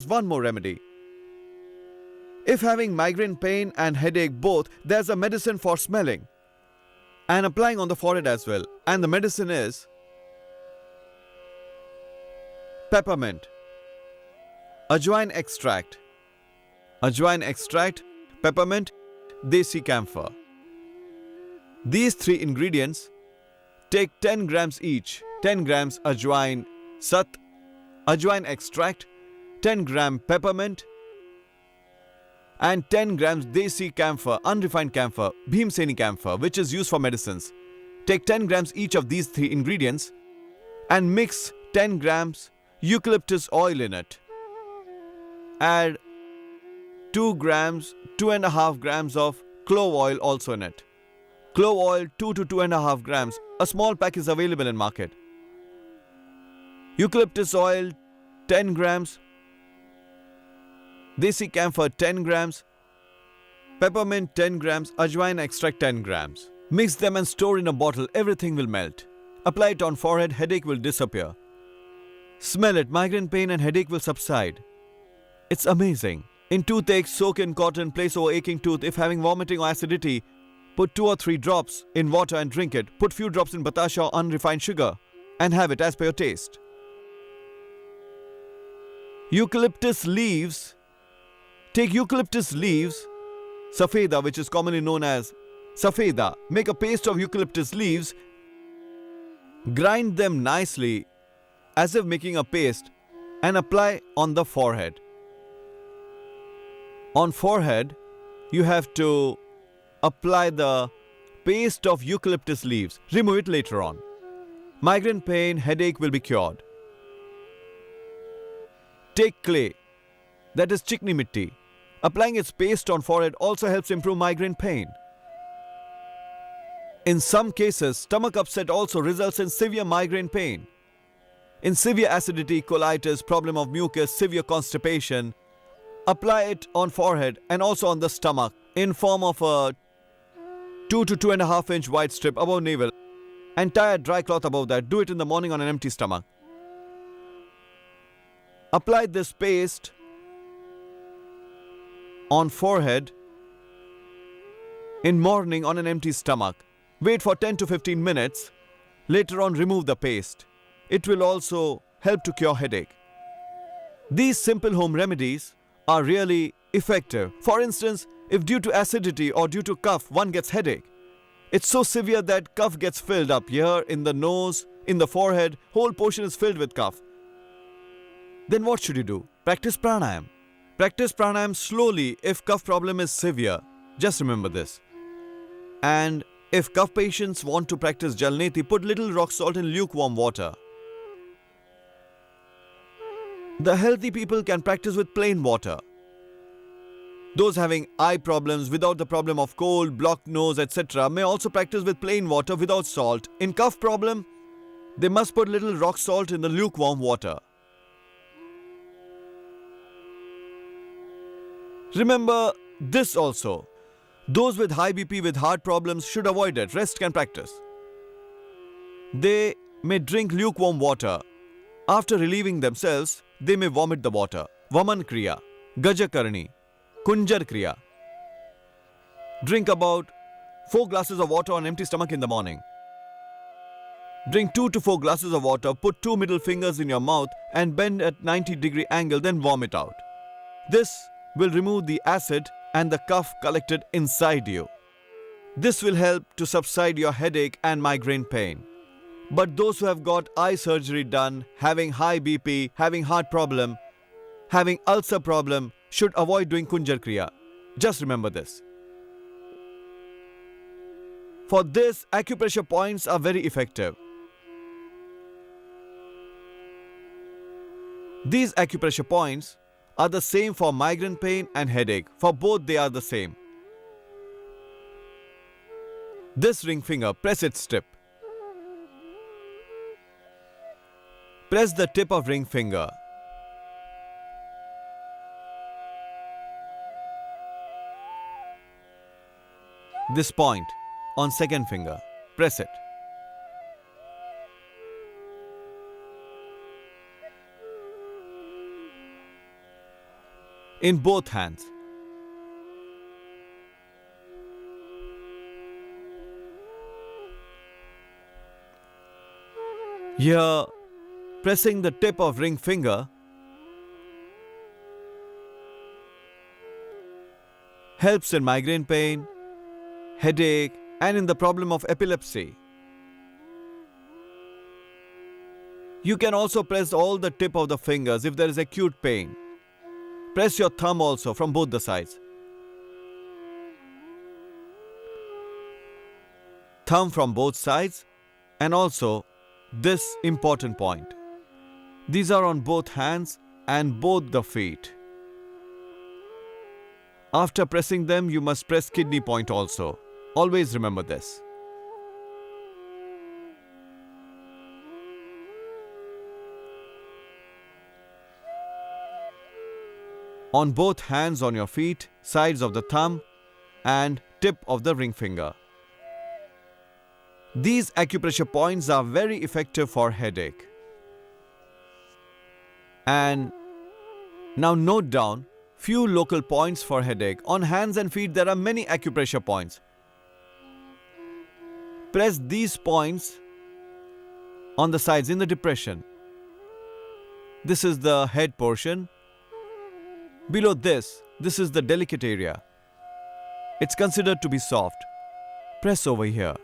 one more remedy. If having migraine pain and headache both, there's a medicine for smelling and applying on the forehead as well. And the medicine is peppermint, ajwain extract, peppermint, desi camphor. These three ingredients, take 10 grams each. 10 grams ajwain sat, ajwain extract, 10 gram peppermint, and 10 grams desi camphor, unrefined camphor, Bhimseni camphor, which is used for medicines. Take 10 grams each of these three ingredients and mix 10 grams eucalyptus oil in it. Add 2.5 grams of clove oil also in it. Clove oil 2 to 2.5 grams. A small pack is available in market. Eucalyptus oil 10 grams. Desi camphor 10 grams. Peppermint 10 grams. Ajwain extract 10 grams. Mix them and store in a bottle. Everything will melt. Apply it on forehead. Headache will disappear. Smell it. Migraine pain and headache will subside. It's amazing. In toothache, soak in cotton, place over aching tooth. If having vomiting or acidity, put 2 or 3 drops in water and drink it. Put few drops in batasha or unrefined sugar and have it as per your taste. Eucalyptus leaves. Take eucalyptus leaves, safeda, which is commonly known as safeda. Make a paste of eucalyptus leaves. Grind them nicely as if making a paste and apply on the forehead. On forehead, you have to apply the paste of eucalyptus leaves. Remove it later on. Migraine pain, headache will be cured. Take clay, that is chikni mitti. Applying its paste on forehead also helps improve migraine pain. In some cases, stomach upset also results in severe migraine pain. In severe acidity, colitis, problem of mucus, severe constipation, apply it on forehead and also on the stomach in form of a 2 to 2.5 inch wide strip above navel and tie a dry cloth above that. Do it in the morning on an empty stomach. Apply this paste on forehead in morning on an empty stomach. Wait for 10 to 15 minutes. Later on, remove the paste. It will also help to cure headache. These simple home remedies are really effective. For instance, if due to acidity or due to cough one gets headache, it's so severe that cough gets filled up here in the nose, in the forehead, whole portion is filled with cough. Then what should you do? Practice pranayam. Practice pranayam slowly if cough problem is severe. Just remember this. And if cough patients want to practice Jalneti, put little rock salt in lukewarm water. The healthy people can practice with plain water. Those having eye problems without the problem of cold, blocked nose, etc. may also practice with plain water without salt. In cough problem, they must put little rock salt in the lukewarm water. Remember this also. Those with high BP with heart problems should avoid it. Rest can practice. They may drink lukewarm water. After relieving themselves, they may vomit the water. Vaman Kriya, Gajakarni, Kunjar Kriya. Drink about 4 glasses of water on empty stomach in the morning. Drink 2 to 4 glasses of water, put 2 middle fingers in your mouth and bend at 90-degree angle, then vomit out. This will remove the acid and the cough collected inside you. This will help to subside your headache and migraine pain. But those who have got eye surgery done, having high BP, having heart problem, having ulcer problem, should avoid doing Kunjar Kriya. Just remember this. For this, acupressure points are very effective. These acupressure points are the same for migraine pain and headache. For both they are the same. This ring finger, press its tip. Press the tip of ring finger. This point on second finger. Press it. in both hands. Here, pressing the tip of ring finger helps in migraine pain, headache, and in the problem of epilepsy. You can also press all the tip of the fingers if there is acute pain. Press your thumb also from both the sides. Thumb from both sides, and also this important point. These are on both hands and both the feet. After pressing them, you must press kidney point also. Always remember this. On both hands on your feet, sides of the thumb and tip of the ring finger. These acupressure points are very effective for headache. And now note down few local points for headache. On hands and feet there are many acupressure points. Press these points on the sides in the depression. This is the head portion. Below this is the delicate area. It's considered to be soft. Press over here.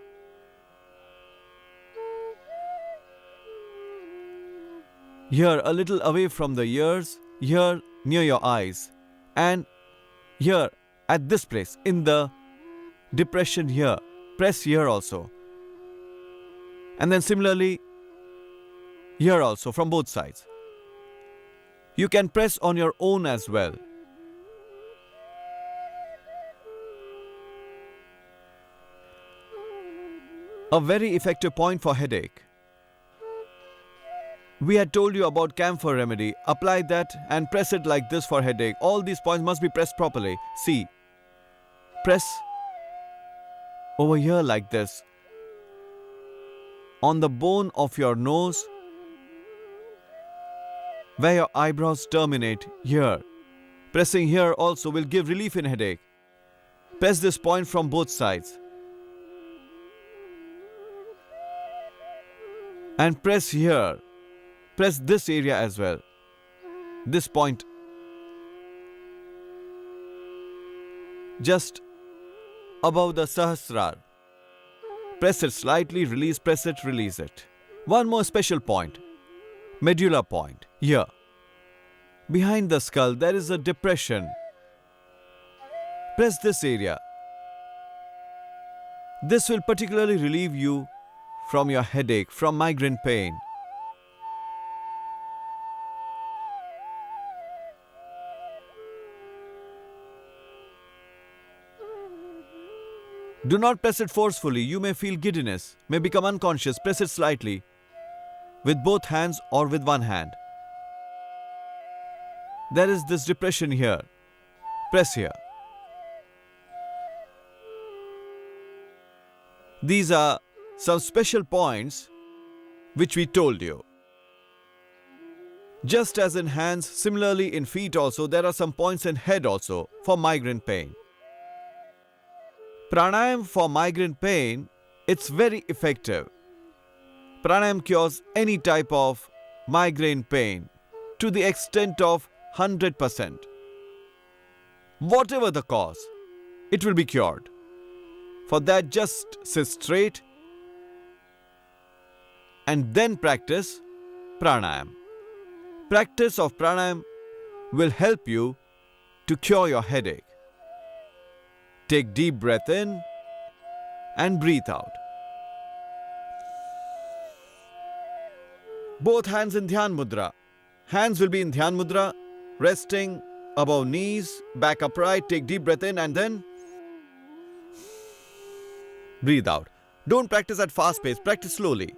Here a little away from the ears, here near your eyes, and here at this place in the depression here. Press here also. And then similarly here also from both sides. You can press on your own as well. A very effective point for headache. We had told you about camphor remedy. Apply that and press it like this for headache. All these points must be pressed properly. See. Press over here like this. On the bone of your nose, where your eyebrows terminate, here. Pressing here also will give relief in headache. Press this point from both sides. And press here. Press this area as well. This point. Just above the Sahasrar. Press it slightly, release, press it, release it. One more special point. Medulla point. Here. Behind the skull there is a depression. Press this area. This will particularly relieve you from your headache, from migraine pain. Do not press it forcefully. You may feel giddiness, may become unconscious. Press it slightly with both hands or with one hand. There is this depression here. Press here. These are some special points which we told you. Just as in hands, similarly in feet also, there are some points in head also for migraine pain. Pranayam for migraine pain, it's very effective. Pranayam cures any type of migraine pain to the extent of 100%. Whatever the cause, it will be cured. For that, just sit straight and then practice pranayam. Practice of pranayam will help you to cure your headache. Take deep breath in and breathe out. Both hands in Dhyan Mudra. Hands will be in Dhyan Mudra, resting above knees, back upright. Take deep breath in and then breathe out. Don't practice at fast pace, practice slowly.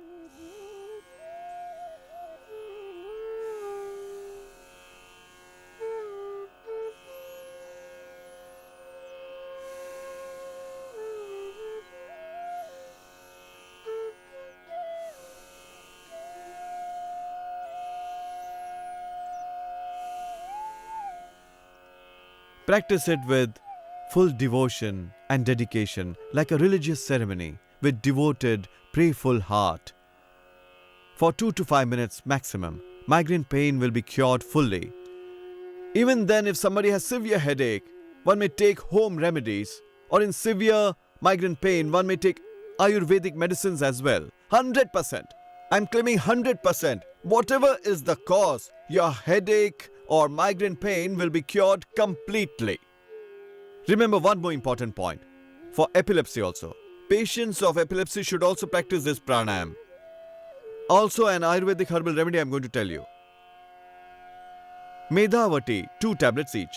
Practice it with full devotion and dedication, like a religious ceremony, with devoted, prayerful heart. For 2 to 5 minutes maximum, migraine pain will be cured fully. Even then, if somebody has severe headache, one may take home remedies, or in severe migraine pain, one may take Ayurvedic medicines as well. 100%. I'm claiming 100%. Whatever is the cause, your headache or migraine pain will be cured completely. Remember one more important point. For epilepsy also, patients of epilepsy should also practice this pranayam. Also an Ayurvedic herbal remedy I'm going to tell you. Medhavati, 2 tablets each.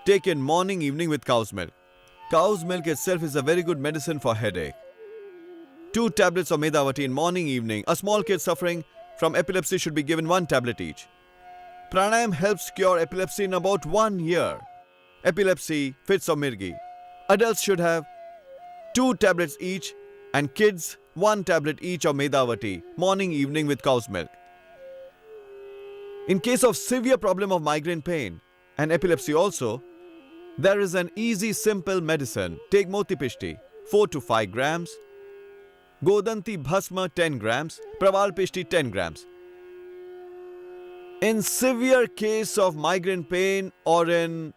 Take in morning, evening with cow's milk. Cow's milk itself is a very good medicine for headache. 2 tablets of Medhavati in morning, evening. A small kid suffering from epilepsy should be given 1 tablet each. Pranayam helps cure epilepsy in about 1 year. Epilepsy, fits or mirgi. Adults should have 2 tablets each and kids 1 tablet each of Medhavati, morning, evening with cow's milk. In case of severe problem of migraine pain and epilepsy also, there is an easy simple medicine. Take Moti Pishti, 4 to 5 grams. Godanti Bhasma, 10 grams. Praval Pishti, 10 grams. In severe case of migraine pain or in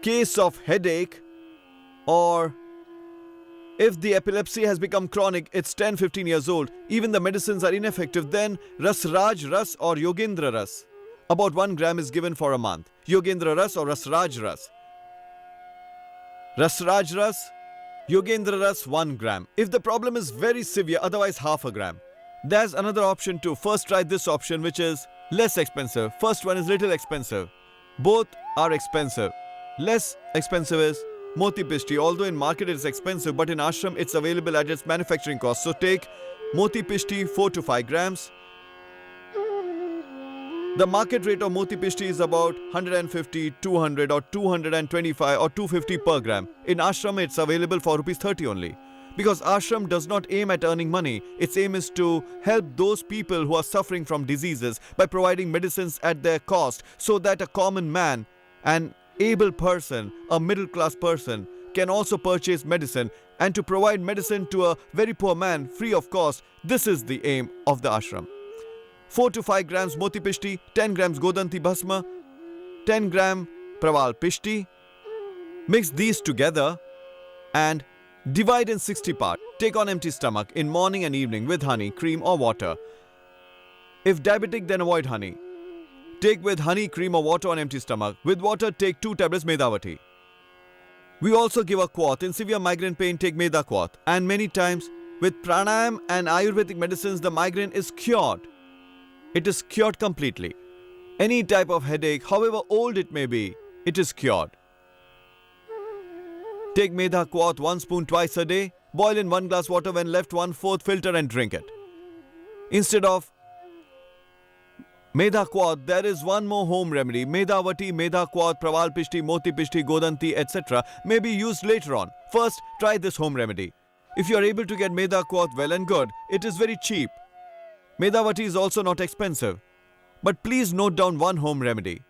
case of headache, or if the epilepsy has become chronic, it's 10-15 years old, even the medicines are ineffective, then Rasraj Ras or Yogendra Ras, about 1 gram is given for a month. Yogendra Ras or Rasraj Ras. Rasraj Ras, Yogendra Ras 1 gram. If the problem is very severe, otherwise half a gram. There's another option too. First try this option, which is less expensive. First one is little expensive. Both are expensive. Less expensive is Moti Pishti. Although in market it is expensive, but in ashram it's available at its manufacturing cost. So take Moti Pishti 4 to 5 grams. The market rate of Moti Pishti is about 150, 200 or 225 or 250 per gram. In ashram it's available for rupees 30 only. Because ashram does not aim at earning money. Its aim is to help those people who are suffering from diseases by providing medicines at their cost, so that a common man, an able person, a middle class person can also purchase medicine, and to provide medicine to a very poor man free of cost. This is the aim of the ashram. 4 to 5 grams Moti Pishti, 10 grams Godanti Bhasma, 10 gram Praval Pishti. Mix these together and divide in 60 parts. Take on empty stomach in morning and evening with honey, cream or water. If diabetic, then avoid honey. Take with honey, cream or water on empty stomach. With water, take 2 tablets Medhavati. We also give a quath. In severe migraine pain, take Medha quath. And many times, with pranayam and Ayurvedic medicines, the migraine is cured. It is cured completely. Any type of headache, however old it may be, it is cured. Take Medha quath 1 spoon twice a day. Boil in 1 glass water. When left, 1/4 filter and drink it. Instead of Medha quath, there is one more home remedy. Medhavati, Medha quath, Praval Pishti, Moti Pishti, Godanti, etc. may be used later on. First, try this home remedy. If you are able to get Medha quath, well and good. It is very cheap. Medhavati is also not expensive. But please note down one home remedy.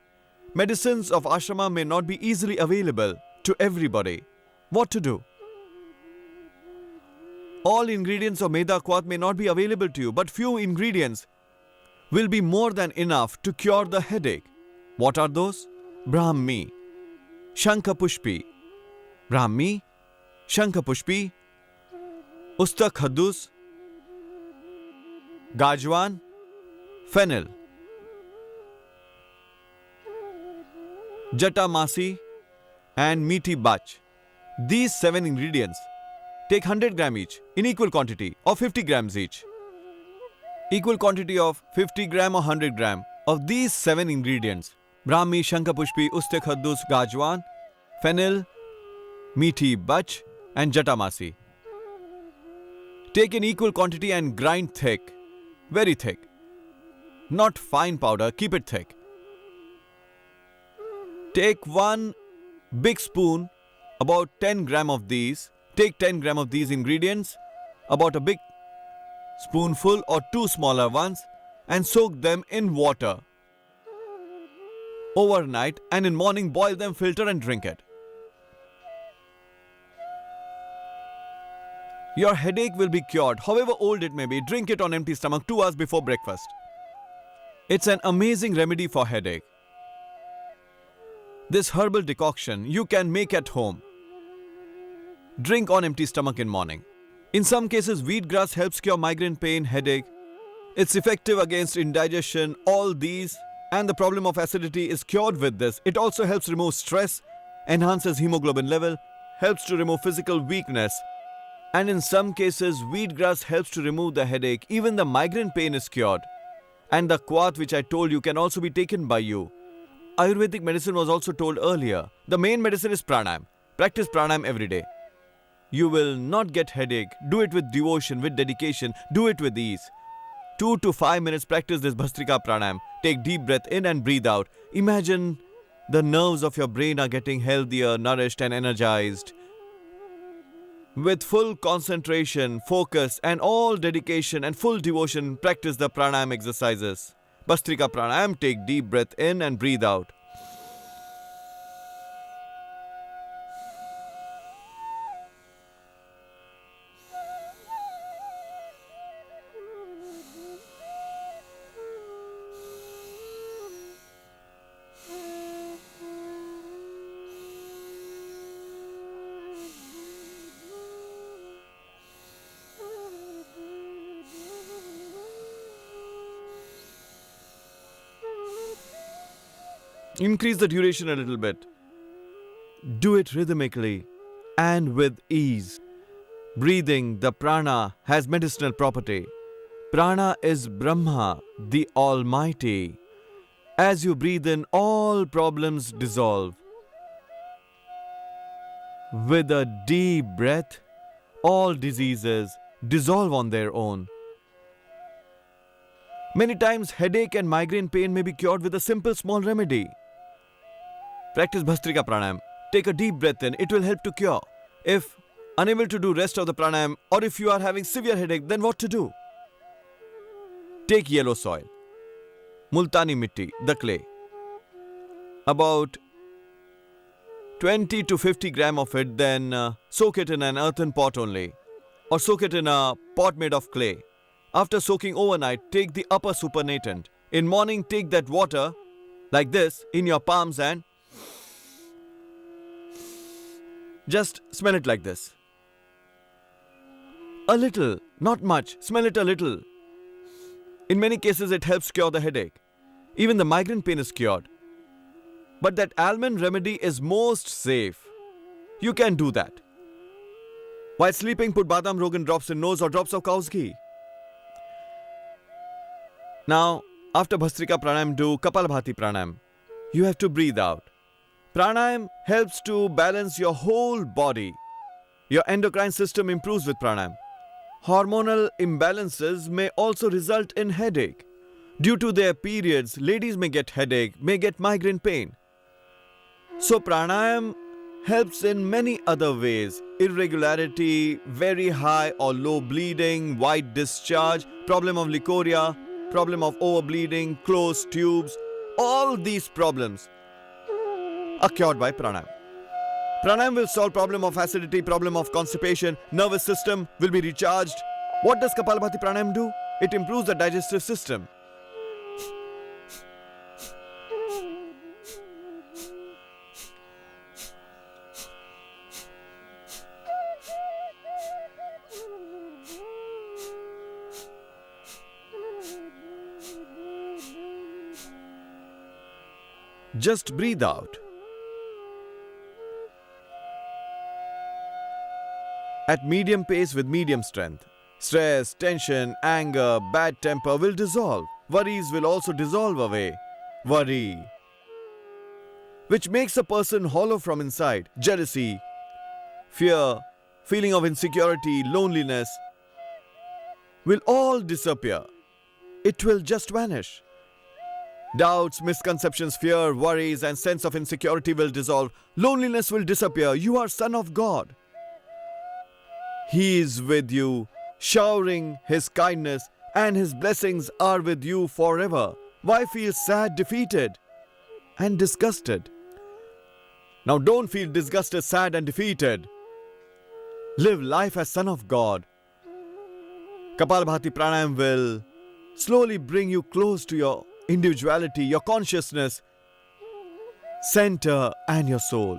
Medicines of ashrama may not be easily available to everybody. What to do? All ingredients of Medha quath may not be available to you, but few ingredients will be more than enough to cure the headache. What are those? Brahmi, Shankapushpi, Brahmi, Shankapushpi, Ustakhaddus, Gajwan, Fennel, Jatamasi and Meaty Bach. These 7 ingredients. Take 100 gram each in equal quantity or 50 grams each. Equal quantity of 50 gram or 100 gram of these 7 ingredients. Brahmi, Shankapushpi, Ustakhaddus, Gajwan, Fennel, Meaty Bach and Jatamasi. Take in equal quantity and grind thick. Very thick. Not fine powder, keep it thick. Take 1 big spoon, about 10 gram of these. Take 10 gram of these ingredients, about a big spoonful or 2 smaller ones, and soak them in water. overnight, and in morning boil them, filter and drink it. Your headache will be cured, however old it may be. Drink it on empty stomach 2 hours before breakfast. It's an amazing remedy for headache. This herbal decoction you can make at home. Drink on empty stomach in morning. In some cases, wheatgrass helps cure migraine pain, headache. It's effective against indigestion, all these, and the problem of acidity is cured with this. It also helps remove stress, enhances hemoglobin level, helps to remove physical weakness. And in some cases, wheatgrass helps to remove the headache. Even the migraine pain is cured. And the quat which I told you can also be taken by you. Ayurvedic medicine was also told earlier. The main medicine is pranayam. Practice pranayam every day. You will not get headache. Do it with devotion, with dedication. Do it with ease. 2 to 5 minutes practice this Bhastrika pranayam. Take deep breath in and breathe out. Imagine the nerves of your brain are getting healthier, nourished and energized. With full concentration, focus and all dedication and full devotion, practice the pranayam exercises. Bhastrika pranayam, take deep breath in and breathe out. Increase the duration a little bit. Do it rhythmically and with ease. Breathing, the prana, has medicinal property. Prana is Brahma, the Almighty. As you breathe in, all problems dissolve. With a deep breath, all diseases dissolve on their own. Many times, headache and migraine pain may be cured with a simple small remedy. Practice Bhastrika pranayam. Take a deep breath in. It will help to cure. If unable to do rest of the pranayam, or if you are having severe headache, then what to do? Take yellow soil. Multani mitti, the clay. About 20 to 50 gram of it, then soak it in an earthen pot only. Or soak it in a pot made of clay. After soaking overnight, take the upper supernatant. In morning, take that water, like this, in your palms and just smell it like this. A little, not much. Smell it a little. In many cases, it helps cure the headache. Even the migraine pain is cured. But that almond remedy is most safe. You can do that. While sleeping, put badam rogan drops in nose or drops of cow's ghee. Now, after Bhastrika pranayam, do Kapalabhati pranayam. You have to breathe out. Pranayam helps to balance your whole body. Your endocrine system improves with pranayam. Hormonal imbalances may also result in headache. Due to their periods, ladies may get headache, may get migraine pain. So pranayam helps in many other ways. Irregularity, very high or low bleeding, white discharge, problem of leukorrhea, problem of overbleeding, closed tubes, all these problems are cured by pranayam. Pranayam will solve problem of acidity, problem of constipation, nervous system will be recharged. What does Kapalabhati pranayam do? It improves the digestive system. Just breathe out. At medium pace with medium strength. Stress, tension, anger, bad temper will dissolve. Worries will also dissolve away. Worry, which makes a person hollow from inside. Jealousy, fear, feeling of insecurity, loneliness will all disappear. It will just vanish. Doubts, misconceptions, fear, worries and sense of insecurity will dissolve. Loneliness will disappear. You are son of God. He is with you, showering His kindness, and His blessings are with you forever. Why feel sad, defeated? and disgusted. Now don't feel disgusted, sad and defeated. Live life as Son of God. Kapalbhati Pranayam will slowly bring you close to your individuality, your consciousness, center and your soul.